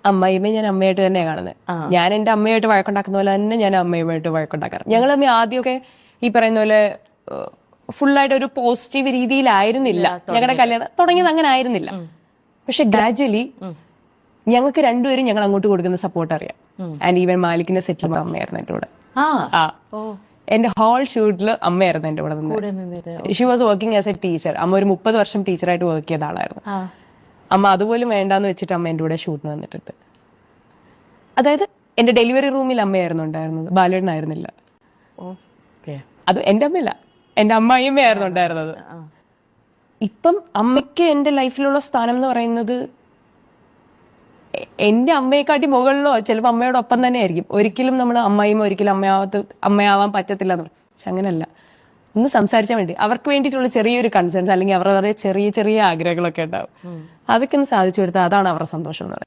അമ്മായിമ്മ ഞാൻ അമ്മയായിട്ട് തന്നെയാണ് കാണുന്നത്. ഞാൻ എന്റെ അമ്മയായിട്ട് വഴക്കുണ്ടാക്കുന്ന പോലെ തന്നെ ഞാൻ അമ്മയുമായിട്ട് വഴക്കുണ്ടാക്കാറ്. ഞങ്ങൾ അമ്മ ആദ്യമൊക്കെ ഈ പറയുന്ന പോലെ ഫുള്ളായിട്ട് ഒരു പോസിറ്റീവ് രീതിയിലായിരുന്നില്ല. ഞങ്ങളുടെ കല്യാണം തുടങ്ങിയത് അങ്ങനെ ആയിരുന്നില്ല. പക്ഷെ ഗ്രാജുവലി ഞങ്ങൾക്ക് രണ്ടുപേരും ഞങ്ങൾ അങ്ങോട്ട് കൊടുക്കുന്ന സപ്പോർട്ട് അറിയാം. ആൻഡ് ഈവൻ മാലിക്കിന്റെ സെറ്റിൽ അമ്മയായിരുന്നു എന്റെ കൂടെ. എന്റെ ഹോൾ ഷൂട്ടിൽ അമ്മയായിരുന്നു എന്റെ കൂടെ നിന്ന്. She was working as A teacher. അമ്മ ഒരു 30 വർഷം ടീച്ചറായിട്ട് വർക്ക് ചെയ്ത ആളായിരുന്നു. അമ്മ അതുപോലും വേണ്ടാന്ന് വെച്ചിട്ട് അമ്മ എന്റെ കൂടെ ഷൂട്ടിന് വന്നിട്ടുണ്ട്. അതായത് എന്റെ ഡെലിവറി റൂമിൽ അമ്മയായിരുന്നു ഉണ്ടായിരുന്നത്, ബാലേട്ടനായിരുന്നില്ല. അത് എന്റെ അമ്മയല്ല, എന്റെ അമ്മായിയമ്മയായിരുന്നു ഉണ്ടായിരുന്നത്. ഇപ്പം അമ്മയ്ക്ക് എന്റെ ലൈഫിലുള്ള സ്ഥാനം എന്ന് പറയുന്നത് എന്റെ അമ്മയെക്കാട്ടി മുകളിലോ ചിലപ്പോൾ അമ്മയോടൊപ്പം തന്നെ ആയിരിക്കും. ഒരിക്കലും നമ്മൾ അമ്മായിയും ഒരിക്കലും അമ്മയാവാൻ പറ്റത്തില്ല എന്ന് പറയും. പക്ഷെ അങ്ങനല്ല. ഒന്ന് സംസാരിച്ചാൽ വേണ്ടി അവർക്ക് വേണ്ടിയിട്ടുള്ള ചെറിയൊരു കൺസേൺസ് അല്ലെങ്കിൽ അവരുടെ ചെറിയ ചെറിയ ആഗ്രഹങ്ങളൊക്കെ ഉണ്ടാവും. അതൊക്കെ ഒന്ന് സാധിച്ചു കൊടുത്താൽ അതാണ് അവരുടെ സന്തോഷം എന്ന് പറയുന്നത്.